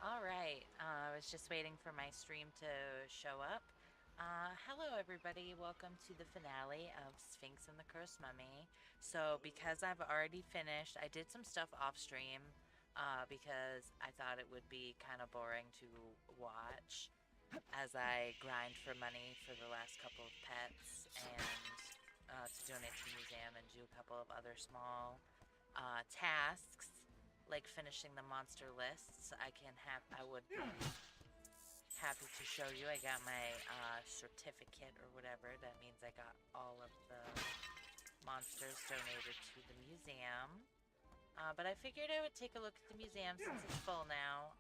All right. I was just waiting for my stream to show up. Hello, everybody. Welcome to the finale of Sphinx and the Cursed Mummy. So, because I've already finished, I did some stuff off stream because I thought it would be kind of boring to watch as I grind for money for the last couple of pets and to donate to the museum and do a couple of other small tasks like finishing the monster lists. I would be happy to show you. I got my certificate or whatever. That means I got all of the monsters donated to the museum. But I figured I would take a look at the museum since it's full now.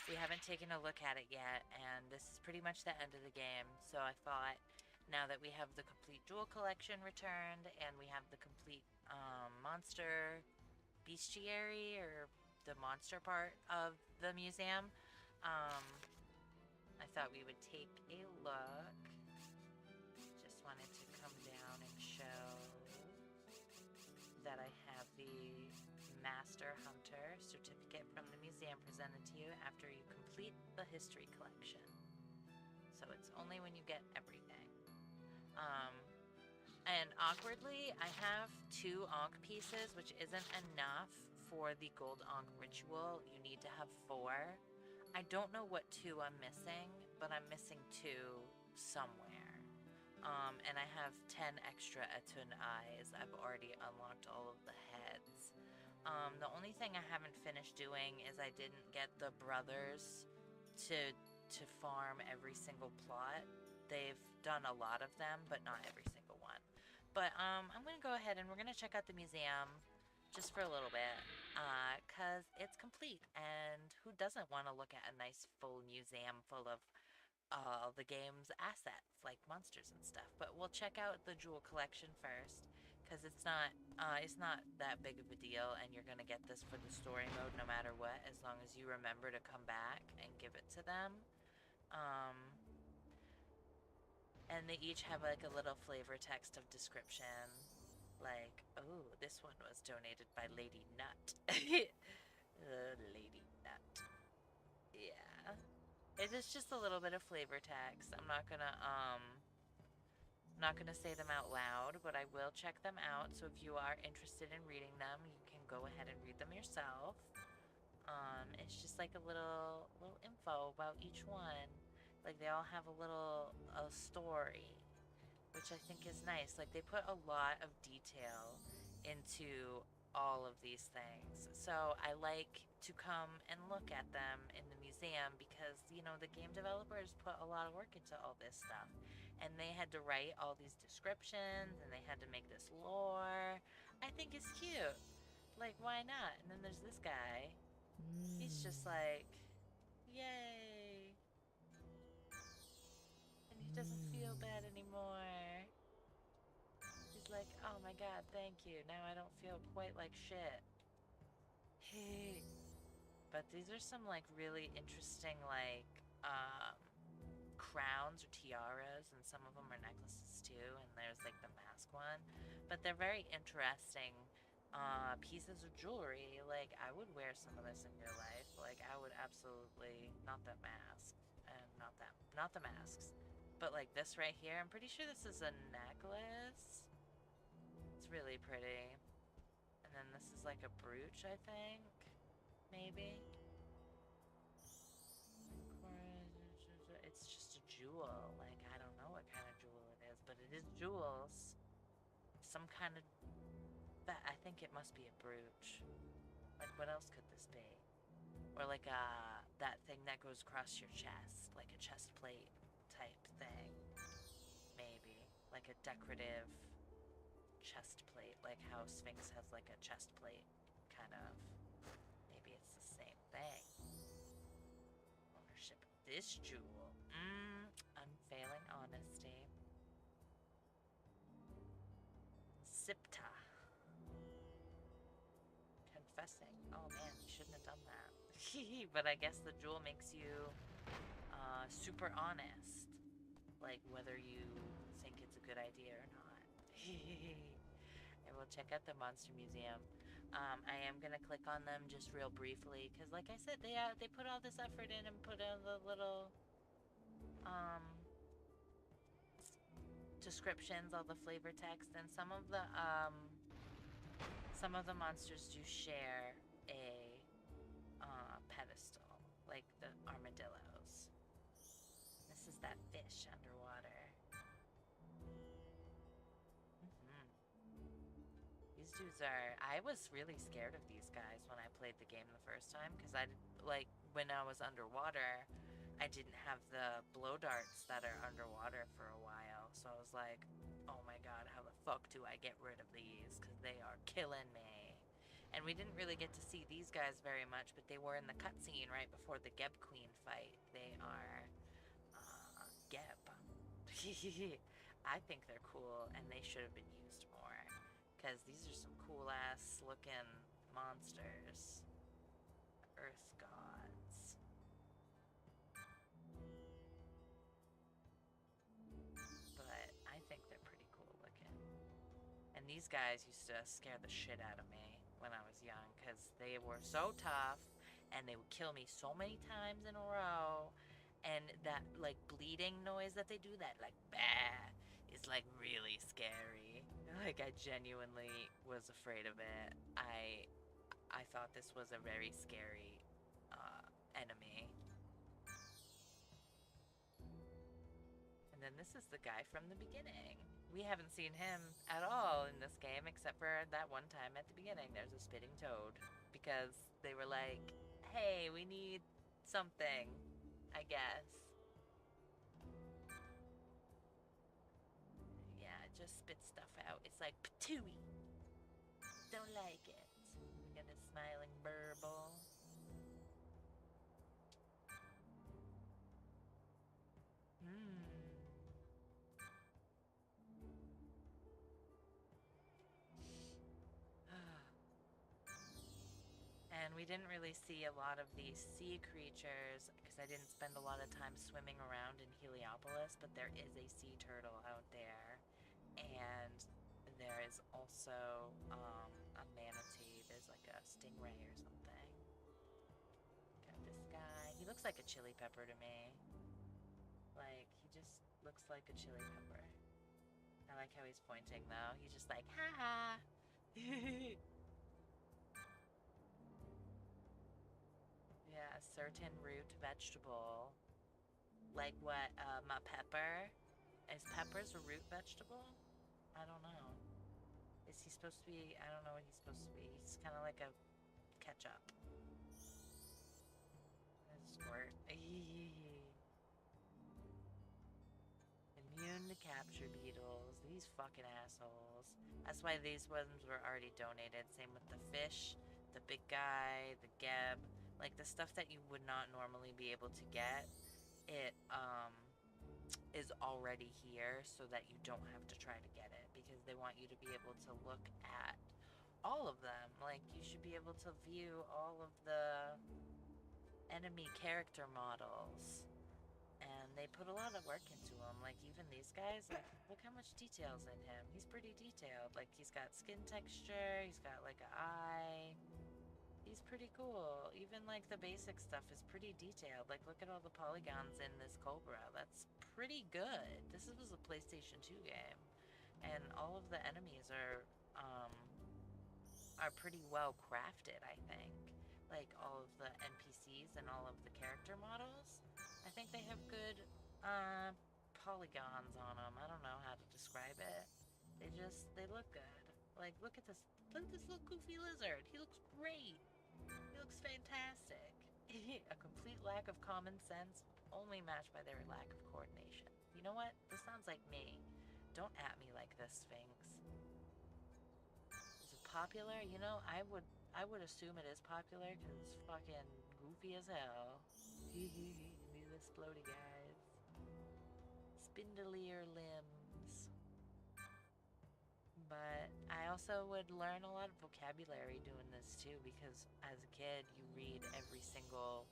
We haven't taken a look at it yet, and this is pretty much the end of the game. So I thought, now that we have the complete jewel collection returned, and we have the complete monster bestiary, or the monster part of the museum, I thought we would take a look. Just wanted to come down and show that I have the Master Hunter certificate from the museum presented to you after you complete the history collection. So it's only when you get everything. And awkwardly, I have 2 Ankh pieces, which isn't enough for the gold Ankh ritual. You need to have 4. I don't know what 2 I'm missing, but I'm missing 2 somewhere. And I have 10 extra Etun eyes. I've already unlocked all of the heads. The only thing I haven't finished doing is I didn't get the brothers to farm every single plot. They've done a lot of them, but not every single one. But I'm gonna go ahead and we're gonna check out the museum just for a little bit, cause it's complete, and who doesn't want to look at a nice full museum full of the game's assets like monsters and stuff. But we'll check out the jewel collection first, cause it's not that big of a deal, and you're gonna get this for the story mode no matter what, as long as you remember to come back and give it to them. Um, and they each have like a little flavor text of description. Like, oh, this one was donated by Lady Nut. Lady Nut. Yeah. It is just a little bit of flavor text. I'm not gonna say them out loud, but I will check them out. So if you are interested in reading them, you can go ahead and read them yourself. It's just like a little info about each one. Like they all have a story, which I think is nice. Like they put a lot of detail into all of these things. So I like to come and look at them in the museum because, the game developers put a lot of work into all this stuff. And they had to write all these descriptions and they had to make this lore. I think it's cute. Like, why not? And then there's this guy. He's just like, yay. And he doesn't feel bad anymore. He's like, oh my god, thank you. Now I don't feel quite like shit. Hey. But these are some like really interesting crowns or tiaras, and some of them are necklaces too, and there's like the mask one. But they're very interesting pieces of jewelry. Like I would wear some of this in real life. Like I would absolutely, not the mask and not the masks. But like this right here, I'm pretty sure this is a necklace. It's really pretty. And then this is like a brooch, I think. Maybe. It's just a jewel. Like, I don't know what kind of jewel it is, but it is jewels. Some kind of... I think it must be a brooch. Like, what else could this be? Or like that thing that goes across your chest. Like a chest plate type thing. Maybe. Like a decorative chest plate, like how Sphinx has like a chest plate, kind of. Maybe it's the same thing. Ownership of this jewel. Unfailing honesty. Sipta. Confessing. Oh man, you shouldn't have done that. But I guess the jewel makes you super honest. Like whether you think it's a good idea or not. And we'll check out the Monster Museum. I am gonna click on them just real briefly because, like I said, they put all this effort in and put in the little um, descriptions, all the flavor text, and some of the monsters do share a pedestal, like the armadillos. This is that fish underwater. Hmm. These dudes are. I was really scared of these guys when I played the game the first time because like when I was underwater, I didn't have the blow darts that are underwater for a while. So I was like, oh my god, how the fuck do I get rid of these? Because they are killing me. And we didn't really get to see these guys very much, but they were in the cutscene right before the Geb Queen fight. They are Geb. I think they're cool, and they should have been used more. Because these are some cool ass looking monsters. Earth gods. But I think they're pretty cool looking. And these guys used to scare the shit out of me when I was young because they were so tough and they would kill me so many times in a row. And that like bleeding noise that they do, that like bah, is like really scary. Like I genuinely was afraid of it. I thought this was a very scary enemy. And then this is the guy from the beginning. We haven't seen him at all in this game except for that one time at the beginning. There's a spitting toad because they were like, hey, we need something, I guess. Yeah, it just spit stuff out. It's like patooey. Don't like it. We got a smiling burble. Hmm. And we didn't really see a lot of these sea creatures because I didn't spend a lot of time swimming around in Heliopolis, but there is a sea turtle out there. And there is also a manatee. There's like a stingray or something. Got this guy. He looks like a chili pepper to me. Like, he just looks like a chili pepper. I like how he's pointing though. He's just like, ha ha. Yeah, a certain root vegetable. Like what, my pepper? Is peppers a root vegetable? I don't know. Is he supposed to be? I don't know what he's supposed to be. He's kind of like a ketchup. A squirt. Immune to capture beetles. These fucking assholes. That's why these ones were already donated. Same with the fish, the big guy, the geb. Like the stuff that you would not normally be able to get. It is already here so that you don't have to try to get it because they want you to be able to look at all of them. Like you should be able to view all of the enemy character models. And they put a lot of work into him. Like even these guys, like look how much detail's in him. He's pretty detailed. Like he's got skin texture, he's got like an eye. He's pretty cool. Even like the basic stuff is pretty detailed. Like look at all the polygons in this cobra. That's pretty good. This was a PlayStation 2 game. And all of the enemies are pretty well crafted, I think. Like all of the NPCs and all of the character models. I think they have good polygons on them. I don't know how to describe it. They look good. Like look at this little goofy lizard. He looks great. He looks fantastic. A complete lack of common sense, only matched by their lack of coordination. You know what? This sounds like me. Don't at me like this, Sphinx. Is it popular? You know, I would assume it is popular because it's fucking goofy as hell. These explodey guys. Spindlier limbs. But I also would learn a lot of vocabulary doing this too because as a kid you read every single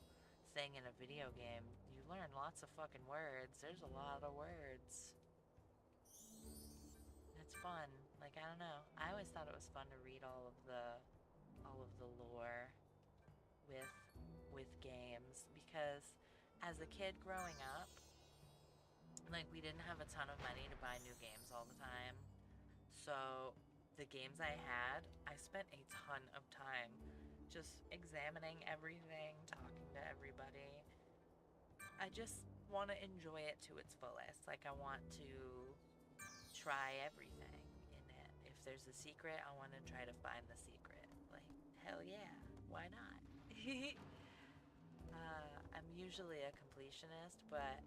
thing in a video game. You learn lots of fucking words. There's a lot of words. It's fun. Like, I don't know. I always thought it was fun to read all of the all of the lore with games because as a kid growing up, like we didn't have a ton of money to buy new games all the time. So the games I had, I spent a ton of time just examining everything, talking to everybody. I just want to enjoy it to its fullest. Like I want to try everything in it. If there's a secret, I want to try to find the secret. Like hell yeah, why not? I'm usually a completionist, but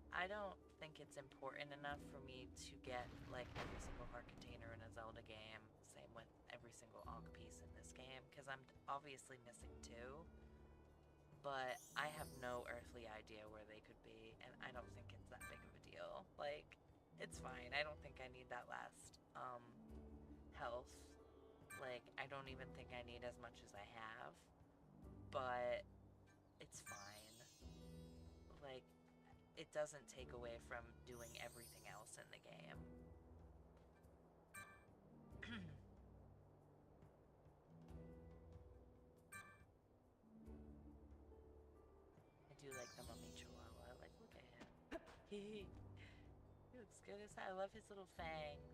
I don't think it's important enough for me to get like every single heart container in a Zelda game. Same with every single Ankh piece in this game, because I'm obviously missing two, but I have no earthly idea where they could be, and I don't think it's that big of a deal. Like, it's fine. I don't think I need that last health. Like, I don't even think I need as much as I have, but it's fine. Like, it doesn't take away from doing everything else in the game. I do like the mummy chihuahua. Like, look at him. He looks good as hell. I love his little fangs.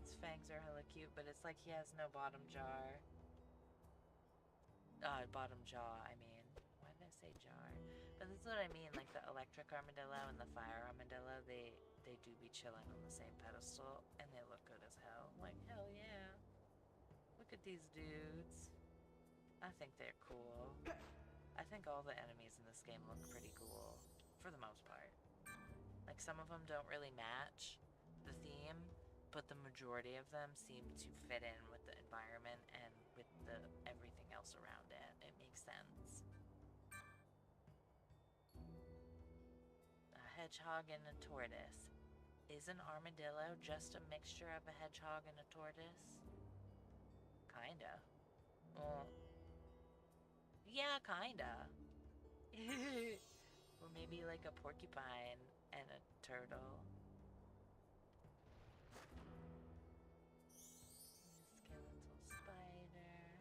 His fangs are hella cute, but it's like he has no bottom jar. Bottom jaw, I mean. Why did I say jar? But that's what I mean, like the electric armadillo and the fire armadillo, they do be chilling on the same pedestal, and they look good as hell. Like, hell yeah. Look at these dudes. I think they're cool. I think all the enemies in this game look pretty cool, for the most part. Like, some of them don't really match the theme, but the majority of them seem to fit in with the environment and with the everything else around it. It makes sense. A hedgehog and a tortoise. Is an armadillo just a mixture of a hedgehog and a tortoise? Kinda. Well, yeah, kinda. Or maybe like a porcupine and a turtle. Skeletal spider.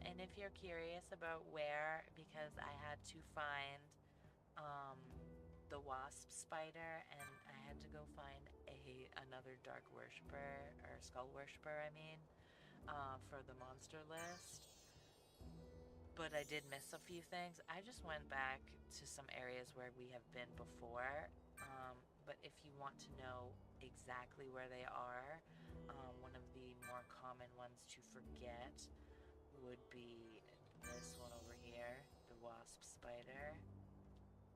And if you're curious about where, because I had to find um, the wasp spider, and I had to go find another dark worshiper or skull worshiper. I mean, for the monster list. But I did miss a few things. I just went back to some areas where we have been before. But if you want to know exactly where they are, one of the more common ones to forget would be this one over here, the wasp spider.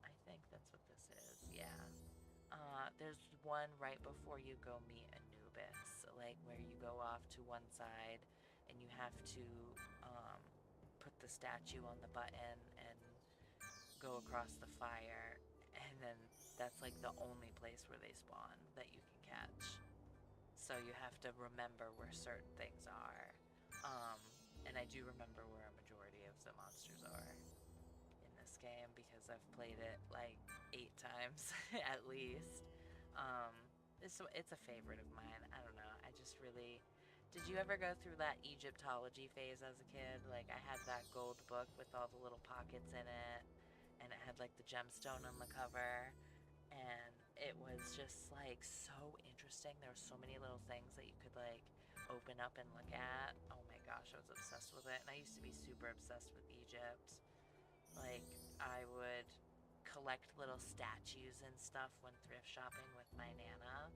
I think that's what this is, yeah. There's one right before you go meet Anubis, like where you go off to one side and you have to um, put the statue on the button and go across the fire, and then that's like the only place where they spawn that you can catch. So you have to remember where certain things are. Um, and I do remember where a majority of the monsters are in this game because I've played it like 8 times at least. Um, it's a favorite of mine. I don't know. I just really. Did you ever go through that Egyptology phase as a kid? Like I had that gold book with all the little pockets in it, and it had like the gemstone on the cover, and it was just like so interesting. There were so many little things that you could like open up and look at. Oh my gosh, I was obsessed with it, and I used to be super obsessed with Egypt. Like I would collect little statues and stuff when thrift shopping with my nana,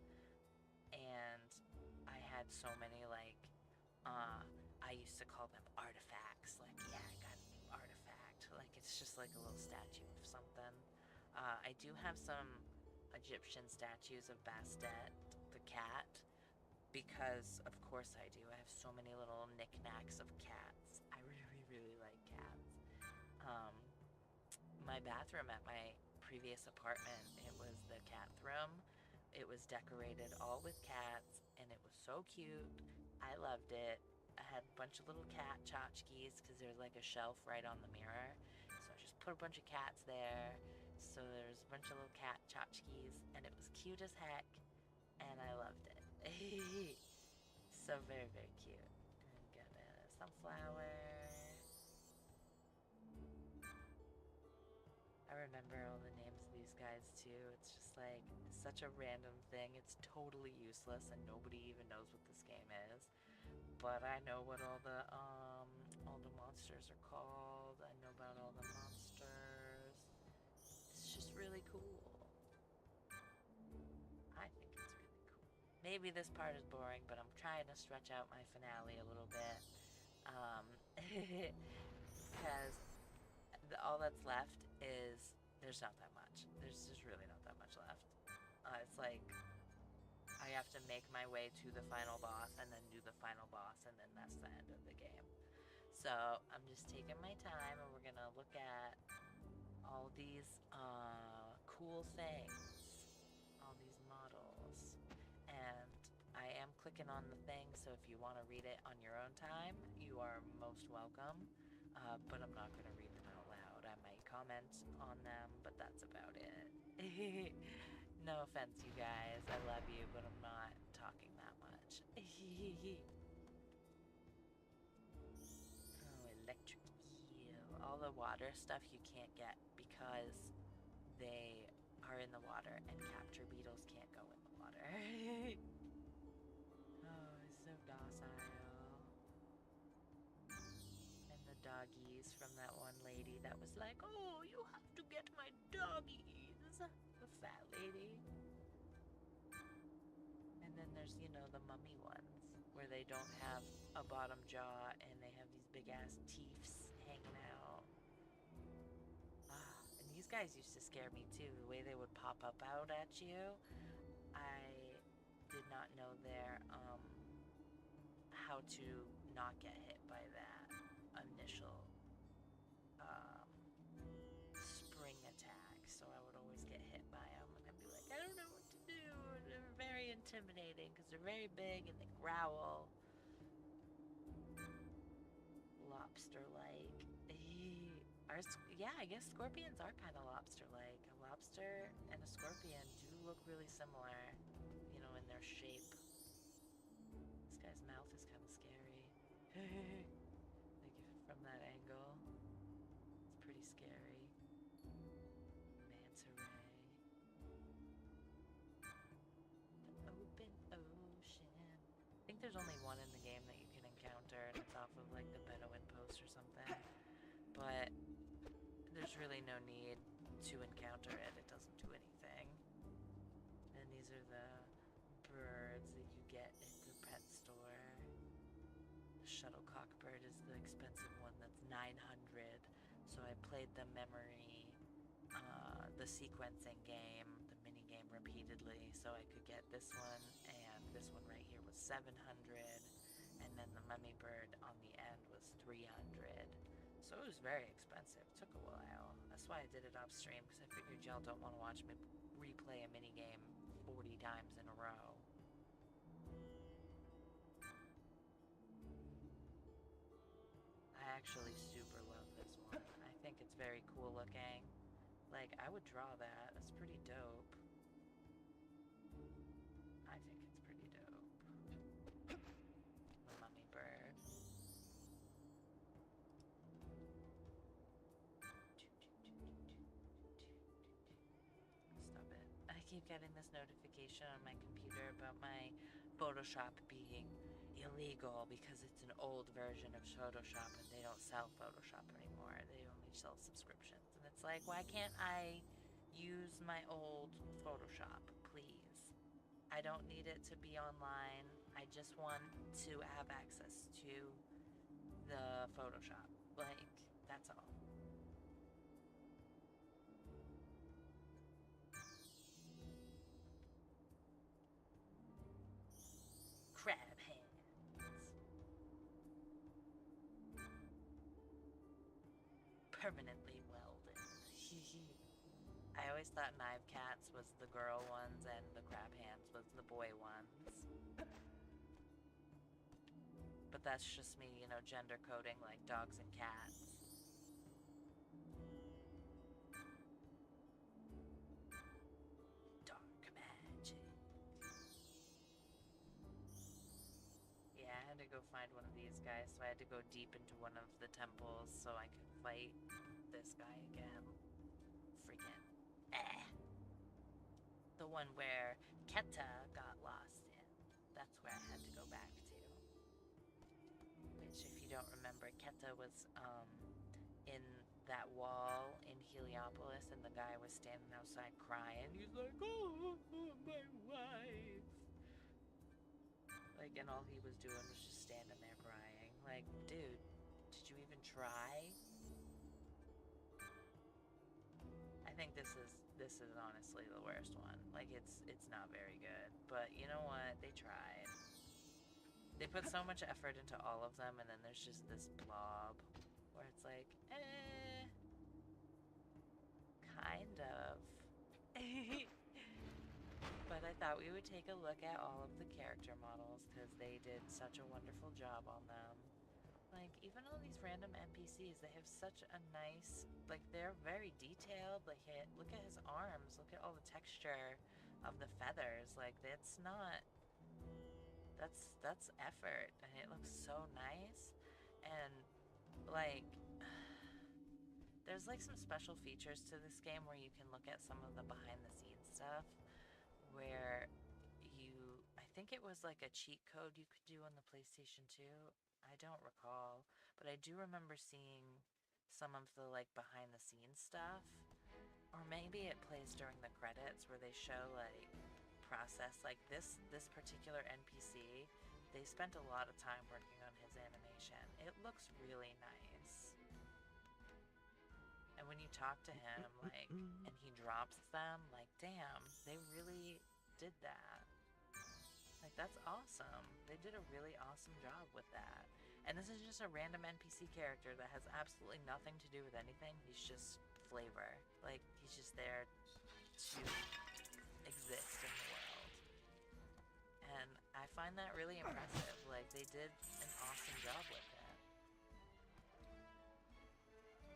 and I had so many like uh I used to call them artifacts. Like, yeah, I got a new artifact. Like it's just like a little statue of something. I do have some Egyptian statues of Bastet, the cat, because of course I do. I have so many little knickknacks of cats. I really, really like cats. Um, my bathroom at my previous apartment, it was the cat room. It was decorated all with cats, and it was so cute. I loved it. I had a bunch of little cat tchotchkes because there's like a shelf right on the mirror. So I just put a bunch of cats there. So there's a bunch of little cat tchotchkes, and it was cute as heck, and I loved it. So very, very cute. I'm gonna Sunflower. I remember all the names of these guys too. It's just like such a random thing. It's totally useless and nobody even knows what this game is. But I know what all the monsters are called. I know about all the monsters. It's just really cool. I think it's really cool. Maybe this part is boring, but I'm trying to stretch out my finale a little bit. Um, because all that's left is there's not that much. There's just really not that much left. It's like I have to make my way to the final boss and then do the final boss, and then that's the end of the game. So I'm just taking my time, and we're gonna look at all these cool things, all these models, and I am clicking on the thing, so if you want to read it on your own time, you are most welcome. But I'm not gonna read them out loud. I might comment on them, but that's about it. No offense, you guys. I love you, but I'm not talking that much. Oh, electric eel. All the water stuff you can't get because they are in the water and capture beetles can't go in the water. Oh, it's so docile. And the doggies from that one lady that was like, oh, you have to get my doggies. The fat lady. And then there's, the mummy ones where they don't have a bottom jaw and they have these big ass teeths hanging out. And these guys used to scare me too. The way they would pop up out at you. I did not know how to not get hit by that initial spring attack. So I would always get hit by them and I'd be like, I don't know what to do. They're very intimidating because they're very big and they growl. Lobster-like. Yeah, I guess scorpions are kind of lobster-like. A lobster and a scorpion do look really similar, in their shape. This guy's mouth is kind of scary. Like from that angle, it's pretty scary. Manta ray. The open ocean. I think there's only one in the game that you can encounter, and it's off of like the Bedouin Post or something. But there's really no need to encounter it. It doesn't do anything. And these are the birds that you get at the pet store. The shuttlecock bird is the expensive one that's 900. So I played the the sequencing game, the mini game repeatedly, so I could get this one, and this one right here was 700, and then the mummy bird on the end was 300. So it was very expensive. It took a while. That's why I did it off stream, because I figured y'all don't want to watch me replay a mini game 40 times in a row. I actually super love this one. I think it's very cool looking. Like, I would draw that. That's pretty dope. I think it's pretty dope. The mummy bird. Stop it. I keep getting this notification on my computer about my Photoshop being illegal because it's an old version of Photoshop and they don't sell Photoshop anymore. They only sell subscriptions. And it's like, why can't I use my old Photoshop, please? I don't need it to be online. I just want to have access to the Photoshop. Like, that's all. Crab hands. Permanently welded. I always thought Knife Cats was the girl ones and the crab hands was the boy ones. But that's just me, gender coding like dogs and cats. Dark magic. Yeah, I had to go find one of these guys, so I had to go deep into one of the temples so I could fight this guy again. Freaking. Eh. The one where Keta got lost in. That's where I had to go back to. Which, if you don't remember, Keta was in that wall in Heliopolis, and the guy was standing outside crying. He's like, "Oh, my wife." Like, and all he was doing was just standing there crying. Like, dude, did you even try? I think this is honestly the worst one. Like, it's not very good. But you know what? They tried. They put so much effort into all of them, and then there's just this blob where it's like, kind of. But I thought we would take a look at all of the character models because they did such a wonderful job on them. Like, even all these random NPCs, they have such a nice, like, they're very detailed. Like, look at his arms, look at all the texture of the feathers. Like, that's not, that's effort, and it looks so nice. And, like, there's, like, some special features to this game where you can look at some of the behind-the-scenes stuff, where I think it was like a cheat code you could do on the PlayStation 2. I don't recall, but I do remember seeing some of the like behind the scenes stuff. Or maybe it plays during the credits where they show like process like this particular NPC. They spent a lot of time working on his animation. It looks really nice. And when you talk to him, like, and he drops them, like, damn, they really did that. Like, that's awesome. They did a really awesome job with that. And this is just a random NPC character that has absolutely nothing to do with anything. He's just flavor. Like, he's just there to exist in the world. And I find that really impressive. Like, they did an awesome job with it.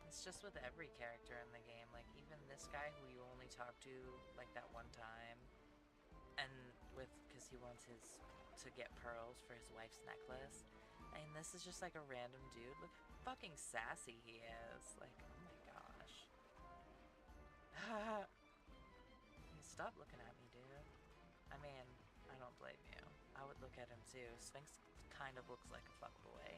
It's just with every character in the game. Like, even this guy who you only talk to, like, that one time. And because he wants to get pearls for his wife's necklace. I mean, this is just like a random dude. Look how fucking sassy he is. Like, oh my gosh. Stop looking at me, dude. I mean, I don't blame you. I would look at him too. Sphinx kind of looks like a fuckboy.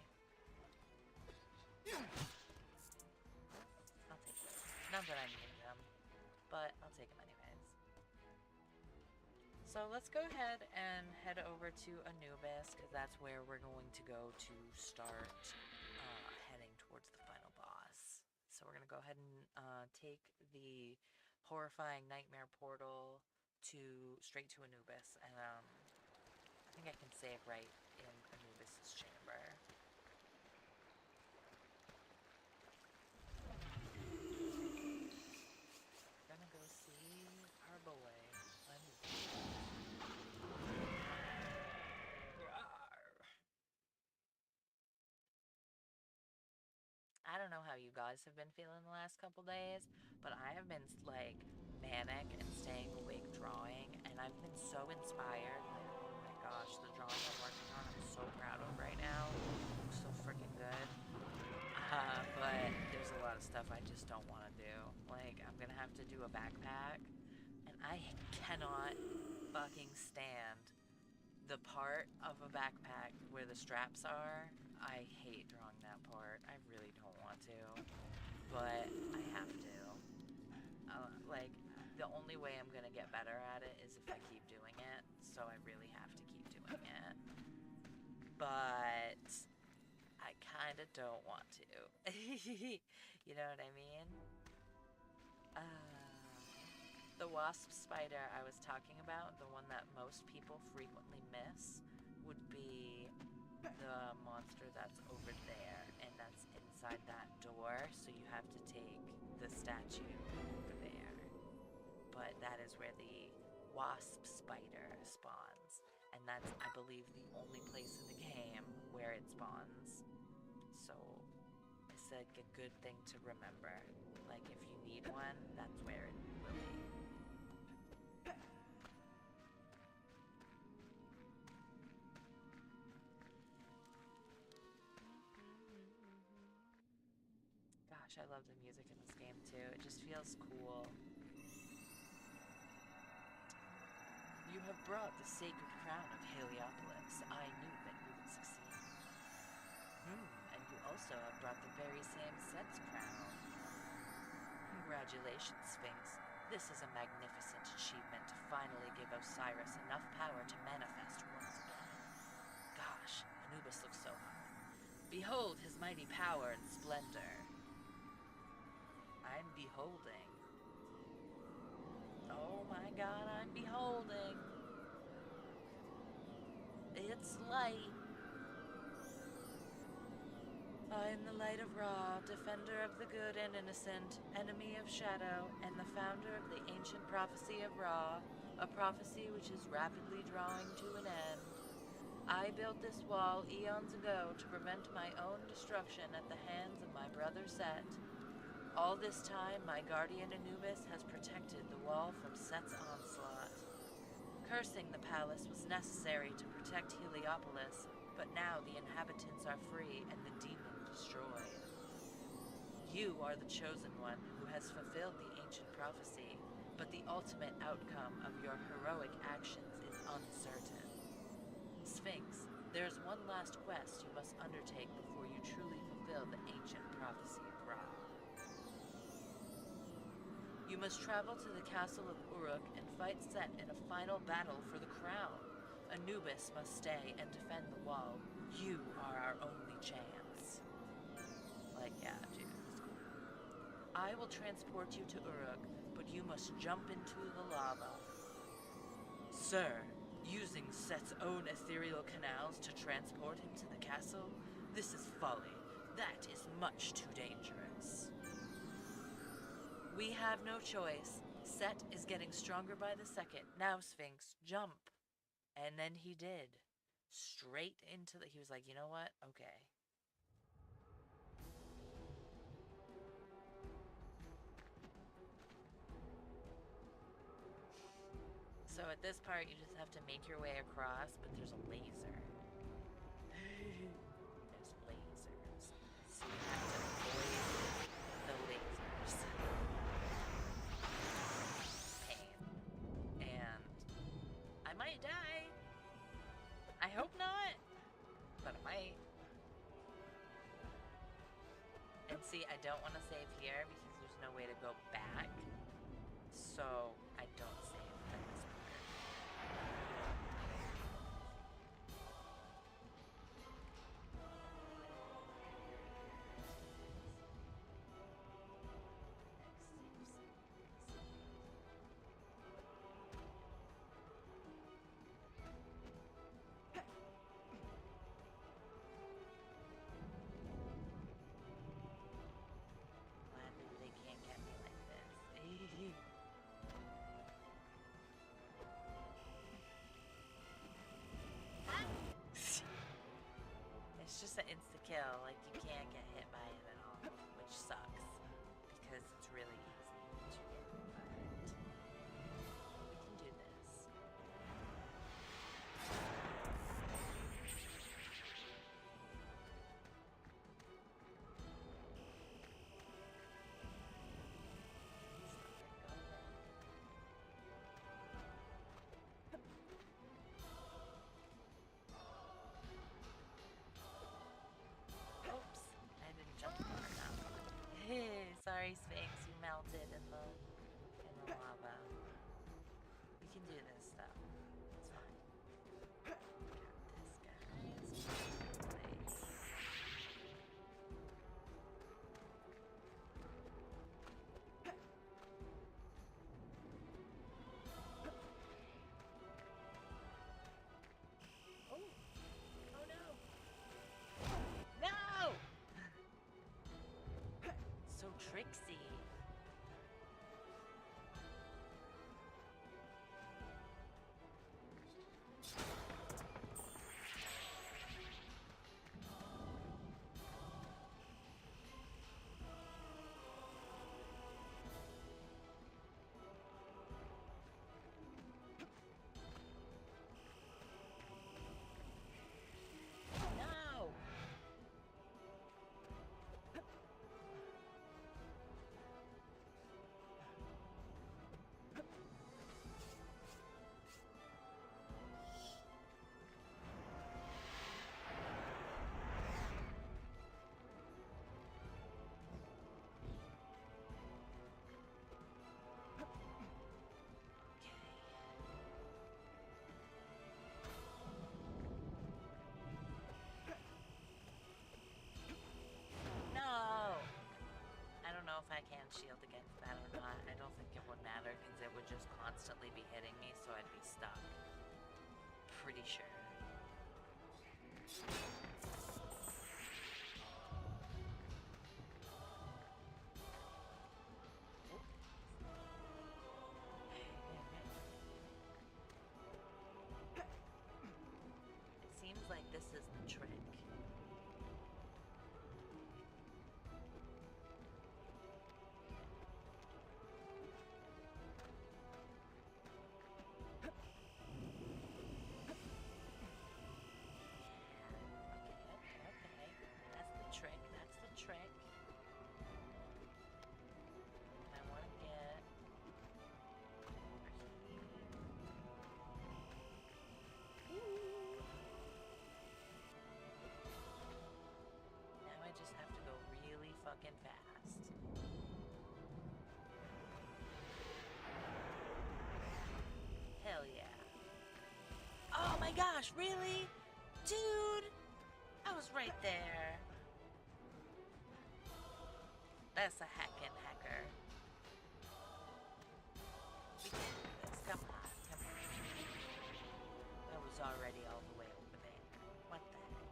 I'll take it. Not that I need him, but I'll take him anyways. So let's go ahead and head over to Anubis, because that's where we're going to go to start heading towards the final boss. So we're going to go ahead and take the horrifying nightmare portal straight to Anubis, and I think I can save right in Anubis's chamber. We're gonna go see our boy. I don't know how you guys have been feeling the last couple days, but I have been like manic and staying awake drawing, and I've been so inspired. Like, oh my gosh, the drawing I'm working on, I'm so proud of right now. It looks so freaking good. But there's a lot of stuff I just don't want to do. Like, I'm gonna have to do a backpack, and I cannot fucking stand the part of a backpack where the straps are. I hate drawing that part. I really don't want to, but I have to. Like, the only way I'm gonna get better at it is if I keep doing it, so I really have to keep doing it. But I kinda don't want to. You know what I mean? The wasp spider I was talking about, the one that most people frequently miss, would be the monster that's over there, and that's inside that door, so you have to take the statue over there. But that is where the wasp spider spawns, and that's, I believe, the only place in the game where it spawns. So it's like a good thing to remember. Like, if you need one, that's where it will be. Gosh, I love the music in this game too. It just feels cool. You have brought the sacred crown of Heliopolis. I knew that you would succeed. And you also have brought the very same Set's crown. Congratulations, Sphinx. This is a magnificent achievement to finally give Osiris enough power to manifest once again. Gosh, Anubis looks so hot. Behold his mighty power and splendor. I'm beholding. Oh my god, I'm beholding. It's light. I am the light of Ra, defender of the good and innocent, enemy of shadow, and the founder of the ancient prophecy of Ra, a prophecy which is rapidly drawing to an end. I built this wall eons ago to prevent my own destruction at the hands of my brother Set. All this time, my guardian Anubis has protected the wall from Set's onslaught. Cursing the palace was necessary to protect Heliopolis, but now the inhabitants are free and the demon destroyed. You are the chosen one who has fulfilled the ancient prophecy, but the ultimate outcome of your heroic actions is uncertain. Sphinx, there is one last quest you must undertake before you truly fulfill the ancient prophecy of Ra. You must travel to the castle of Uruk and fight Set in a final battle for the crown. Anubis must stay and defend the wall. You are our only chance. Like, yeah, dude, it's cool. I will transport you to Uruk, but you must jump into the lava. Sir, using Set's own ethereal canals to transport him to the castle? This is folly. That is much too dangerous. We have no choice. Set is getting stronger by the second. Now, Sphinx, jump. And then he did. Straight into the... He was like, you know what? Okay. So at this part, you just have to make your way across, but there's a laser. There's lasers. So you have to avoid the lasers. Pain. And I might die. I hope not, but I might. And see, I don't want to save here because there's no way to go back. So I don't save at this part. Gladly they can't get me like this. It's just an insta-kill, like you can't get hit by it at all, which sucks, because it's really easy to get hit by it. We can do this. Oops, I didn't jump far enough. Hey, sorry, Sphinx, you melted in the lava. We can do this though. It's fine. Got this, guys. Nice. Oh! Oh no! No! So tricksy. constantly be hitting me, so I'd be stuck. Pretty sure. It seems like this is the trick. Okay. That's the trick. That's the trick. I want to get now I just have to go really fucking fast. Hell yeah. Oh my gosh, really? Dude! I was right there. That's a hacking hacker. We can do this. Come on, come on. I was already all the way over there. What the heck?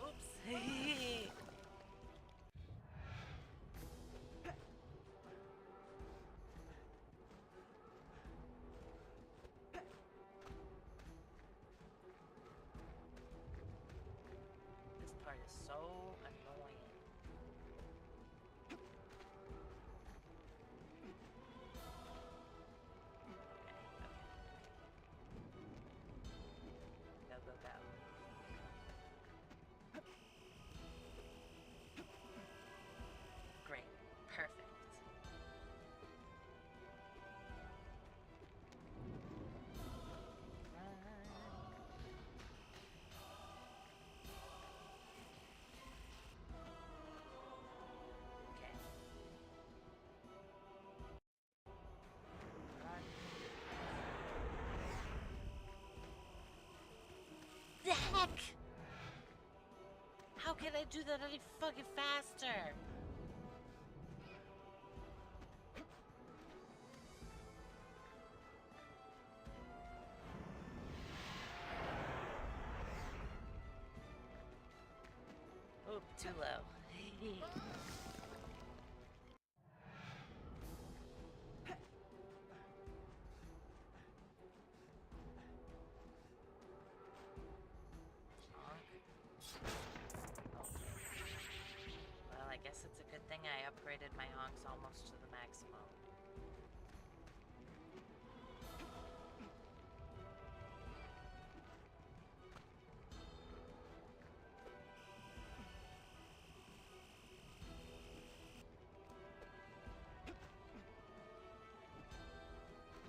Oops. This part is so annoying. Okay. Go, go, go. Great. Perfect. Okay. Run. The heck? How can I do that any fucking faster? Oop, too low. Well, I guess it's a good thing I upgraded my honks almost to the maximum.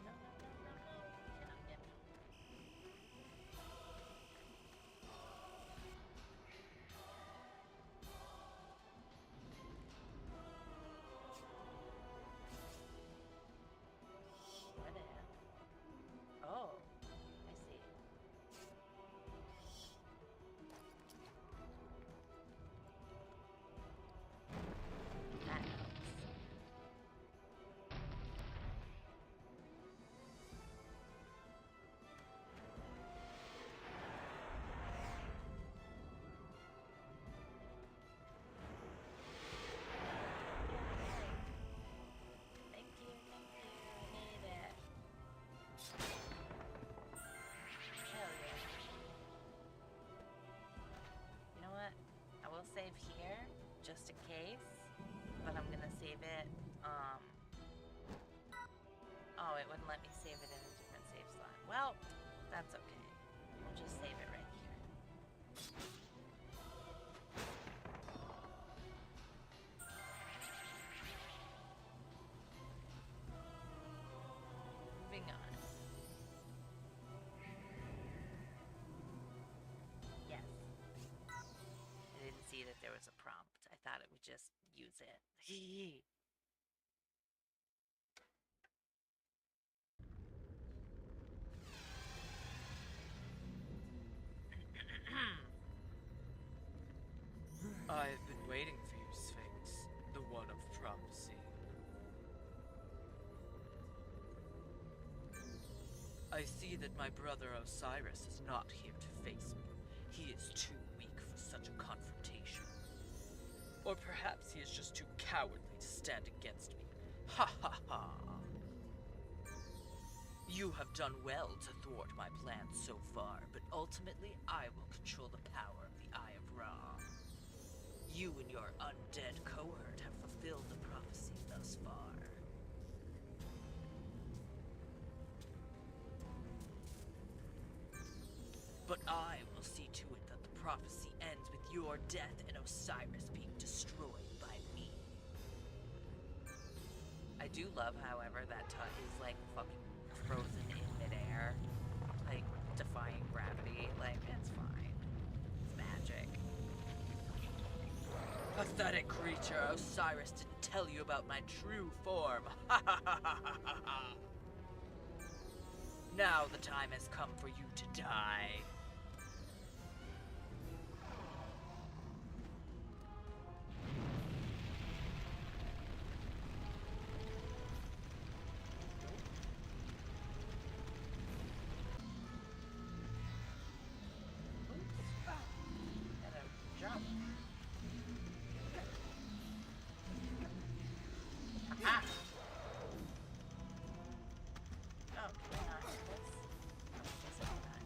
No, no, no, no, no. Cannot get me. What the hell? Oh, I see. That helps. Thank you, I need it. Hell yeah. You know what? I will save here, just in case, but I'm gonna save it, oh, it wouldn't let me save it in a different save slot. Well, that's okay. We'll just save it right here. Moving on. Yes. I didn't see that there was a prompt. I thought it would just use it. waiting for you, Sphinx, the one of prophecy. I see that my brother Osiris is not here to face me. He is too weak for such a confrontation. Or perhaps he is just too cowardly to stand against me. Ha ha ha! You have done well to thwart my plans so far, but ultimately I will control the power of the Eye of Ra. You and your undead cohort have fulfilled the prophecy thus far. But I will see to it that the prophecy ends with your death and Osiris being destroyed by me. I do love, however, that Tut is like fucking frozen in midair, like defying gravity. Like, it's fine. It's magic. Pathetic creature, Osiris didn't tell you about my true form. Ha ha ha ha ha ha! Now the time has come for you to die. Ah! Oh, can I not do this? Yes, I can.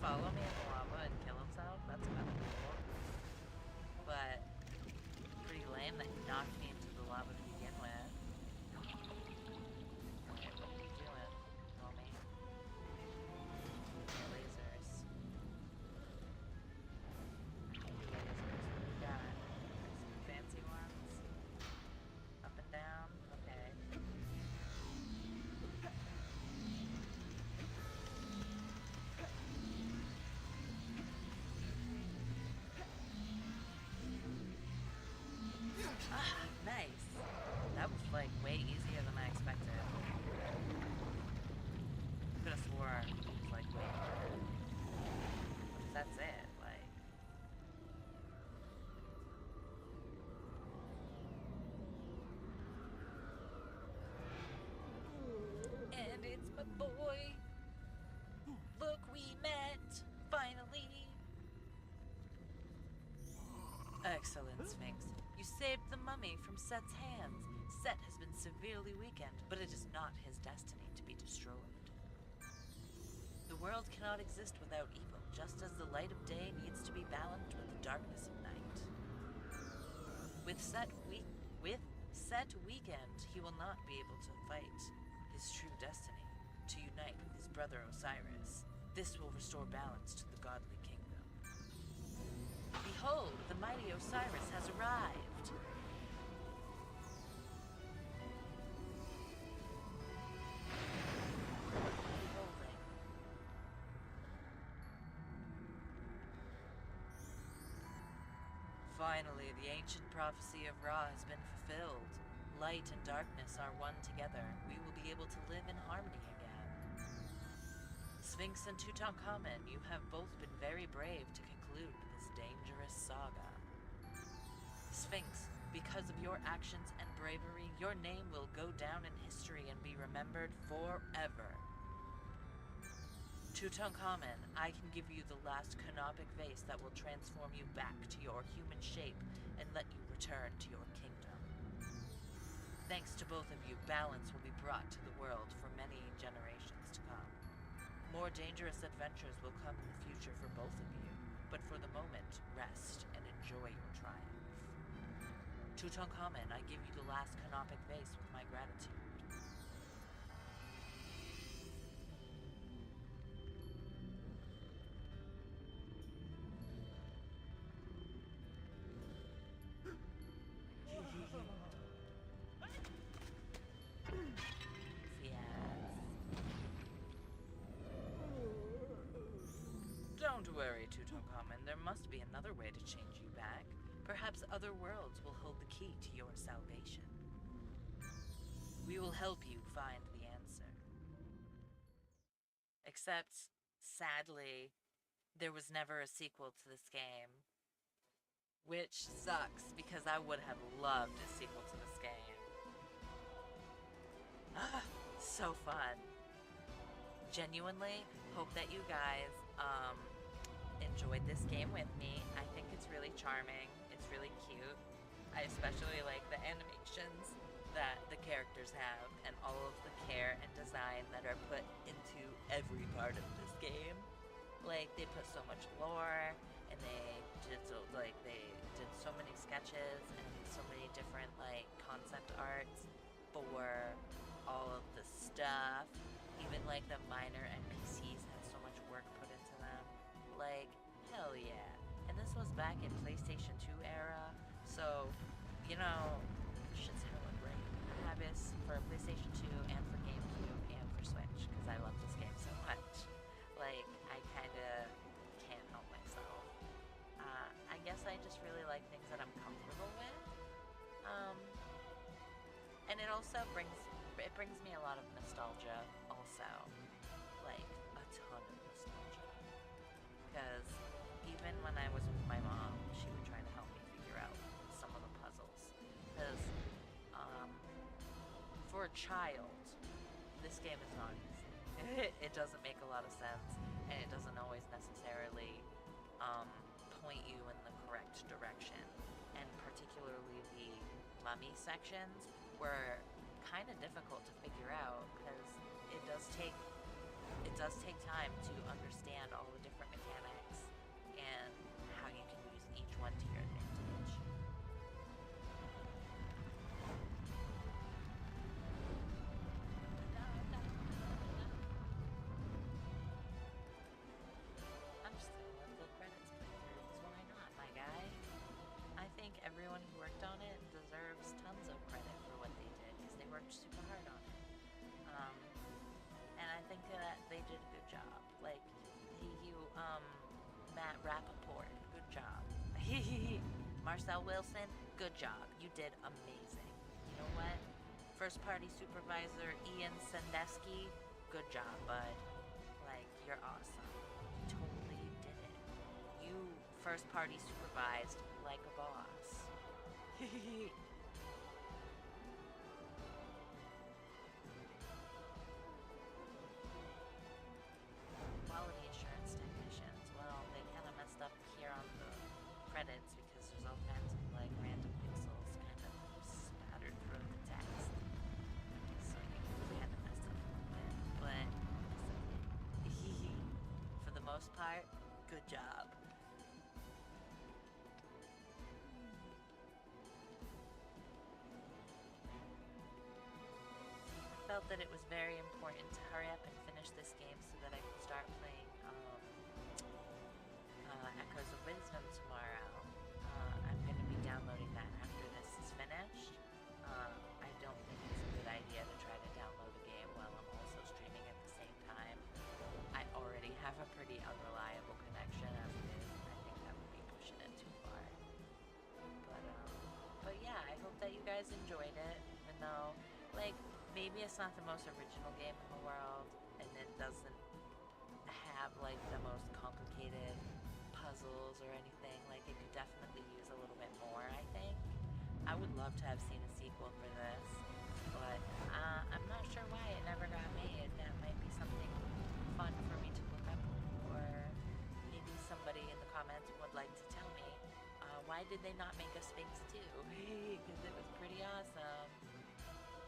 follow me in the lava and kill himself? That's kind of cool. But pretty lame that he knocked me into the lava to begin with. Wait, what are you doing, homie? Lasers. Lasers. What you got? Some fancy ones? Up and down? Okay. Ah, nice. That was like way easier than I expected. Could have swore it was like way harder. What if that's it? Like, and it's my boy. Look, we met finally. Excellent, Sphinx. You saved the mummy from Set's hands. Set has been severely weakened, but it is not his destiny to be destroyed. The world cannot exist without evil, just as the light of day needs to be balanced with the darkness of night. With Set weakened, he will not be able to fight his true destiny, to unite with his brother Osiris. This will restore balance to the godly kingdom. Behold, the mighty Osiris has arrived! Beholding. Finally, the ancient prophecy of Ra has been fulfilled. Light and darkness are one together. We will be able to live in harmony again. Sphinx and Tutankhamun, you have both been very brave to conclude this dangerous saga. Sphinx, because of your actions and bravery, your name will go down in history and be remembered forever. Tutankhamun, I can give you the last canopic vase that will transform you back to your human shape and let you return to your kingdom. Thanks to both of you, balance will be brought to the world for many generations to come. More dangerous adventures will come in the future for both of you, but for the moment, rest and enjoy your triumph. Tutankhamun, I give you the last canopic vase with my gratitude. Don't worry, Tutankhamun. There must be another way to change you back. Perhaps other worlds will hold the key to your salvation. We will help you find the answer. Except, sadly, there was never a sequel to this game. Which sucks, because I would have loved a sequel to this game. So fun. Genuinely hope that you guys enjoyed this game with me. I think it's really charming. It's really cute. I especially like the animations that the characters have and all of the care and design that are put into every part of this game. Like, they put so much lore, and they did so many sketches and so many different like concept arts for all of the stuff. Even like the minor NPCs had so much work put into them. Like, hell yeah. And this was back in PlayStation 2 era, so you know, shit's hella great. I have this for PlayStation 2 and for GameCube and for Switch because I love this game so much. Like, I kinda can't help myself. I guess I just really like things that I'm comfortable with. And it also brings me a lot of nostalgia also. Like, a ton of nostalgia. Because even when I was with my mom, she would try to help me figure out some of the puzzles. Because, for a child, this game is not easy. It doesn't make a lot of sense, and it doesn't always necessarily point you in the correct direction. And particularly the mummy sections were kind of difficult to figure out because it does take it does take time to understand all the different mechanics and how you can use each one to your advantage. I'm just gonna let the credits play through because why not, my guy? I think everyone who worked on it deserves tons of credit for what they did because they worked super hard on it. Um, and I think that they did a good job. Like, Matt Rappaport, good job. Marcel Wilson, good job. You did amazing. You know what? First party supervisor Ian Sandusky, good job, bud. Like, you're awesome. You totally did it. You first party supervised like a boss. Quality assurance technicians. Well, they kind of messed up here on the credits because there's all kinds of like random pixels kind of spattered through the text. So you kind of messed up a little bit. But for the most part, good job. I felt that it was very important to hurry up and finish this game so that I could start playing Echoes of Wisdom tomorrow. I'm going to be downloading that after this is finished. I don't think it's a good idea to try to download a game while I'm also streaming at the same time. I already have a pretty unreliable connection as it is. I think that would be pushing it too far. But yeah, I hope that you guys enjoyed it, even though, like, maybe it's not the most original game in the world, and it doesn't have like the most complicated puzzles or anything. Like, it could definitely use a little bit more, I think. I would love to have seen a sequel for this, but I'm not sure why it never got made. That might be something fun for me to look up, or maybe somebody in the comments would like to tell me why did they not make a Sphinx 2? Because it was pretty awesome.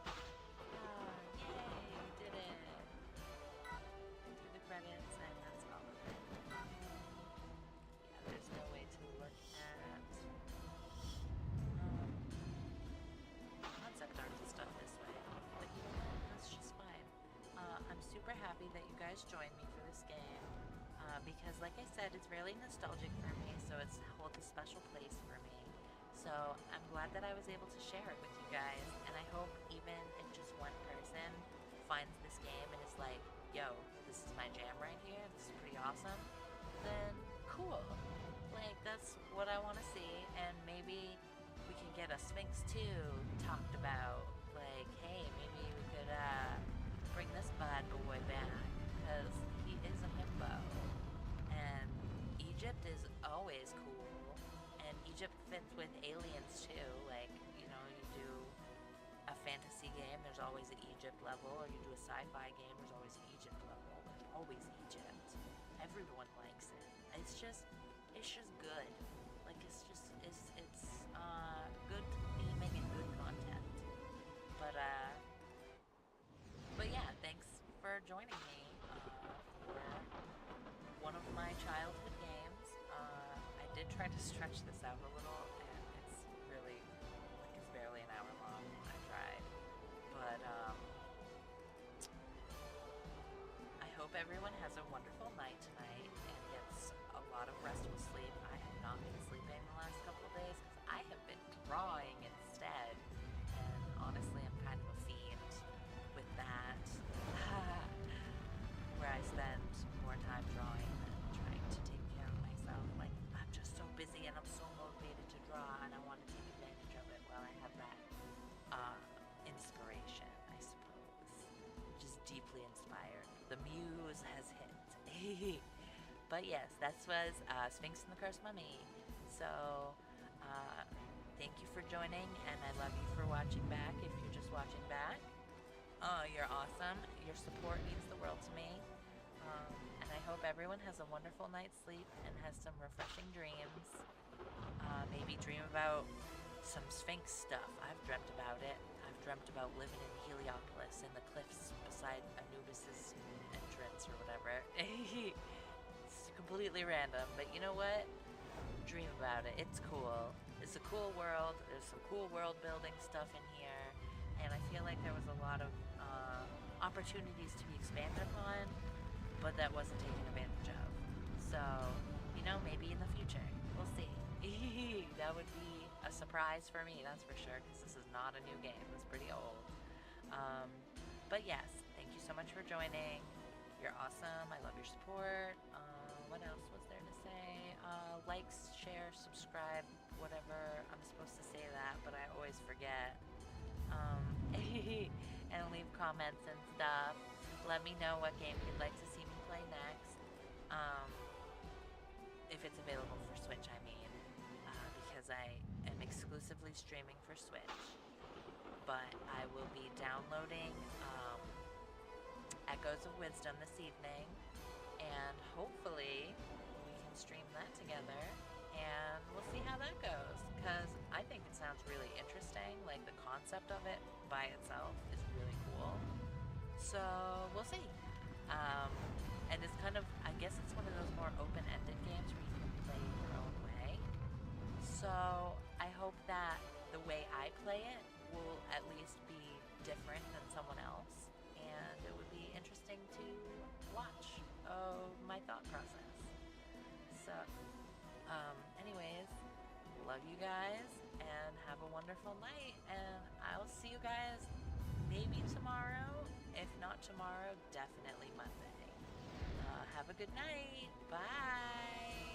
Ah, yay, we did it. Through the credits, and that's all of it. Yeah, there's no way to look at concept art and stuff this way. But you know what? That's just fine. I'm super happy that you guys joined me for this game. Because, like I said, it's really nostalgic for me, so it holds a special place for me. So I'm glad that I was able to share it with you guys, and I hope even if just one person finds this game and is like, yo, this is my jam right here, this is pretty awesome, then cool. Like, that's what I want to see, and maybe we can get a Sphinx 2 talked about. Like, hey, maybe we could bring this bad boy back, because he is a himbo. And Egypt is always cool, and Egypt fits with aliens too. Like, you know, you do a fantasy game, there's always an Egypt level, or you do a sci-fi game, there's always an Egypt level. There's always Egypt. Everyone likes it. It's just good. Like, it's good theming and good content. But but yeah, thanks for joining me for one of my childhood games. I did try to stretch this out a little, and it's really, like, it's barely an hour long. I tried. But I hope everyone has a wonderful night tonight and gets a lot of restful sleep. I have not been sleeping the last couple of days because I have been drawing instead. And honestly, I'm kind of a fiend with that. Where I spend more time drawing than trying to take care of myself. Like, I'm just so busy and I'm so motivated to draw, and I want to take advantage of it while I have that inspiration, I suppose. Just deeply inspired. The muse has hit. But yes, that was Sphinx and the Cursed Mummy. So, thank you for joining, and I love you for watching back if you're just watching back. You're awesome. Your support means the world to me. And I hope everyone has a wonderful night's sleep and has some refreshing dreams. Maybe dream about some Sphinx stuff. I've dreamt about it. I've dreamt about living in Heliopolis in the cliffs beside Anubis's entrance or whatever. It's completely random, but you know what? Dream about it. It's cool. It's a cool world. There's some cool world building stuff in here, and I feel like there was a lot of opportunities to be expanded upon, but that wasn't taken advantage of. So, maybe in the future, we'll see. That would be a surprise for me, that's for sure, because this is not a new game. It's pretty old. Um, but yes, thank you so much for joining. You're awesome. I love your support. What else was there to say? Likes, share, subscribe, whatever. I'm supposed to say that, but I always forget. Um, and leave comments and stuff. Let me know what game you'd like to see me play next. Um, if it's available for Switch, I mean, because I am exclusively streaming for Switch. But I will be downloading Echoes of Wisdom this evening, and hopefully we can stream that together, and we'll see how that goes, because I think it sounds really interesting. Like, the concept of it by itself is really cool. So, we'll see. Um, and it's kind of, I guess it's one of those more open-ended games where you can play your own way. So, I hope that the way I play it will at least be different than someone else, and it would be interesting to watch my thought process. So, anyways, love you guys and have a wonderful night, and I'll see you guys maybe tomorrow. If not tomorrow, definitely Monday. Have a good night. Bye.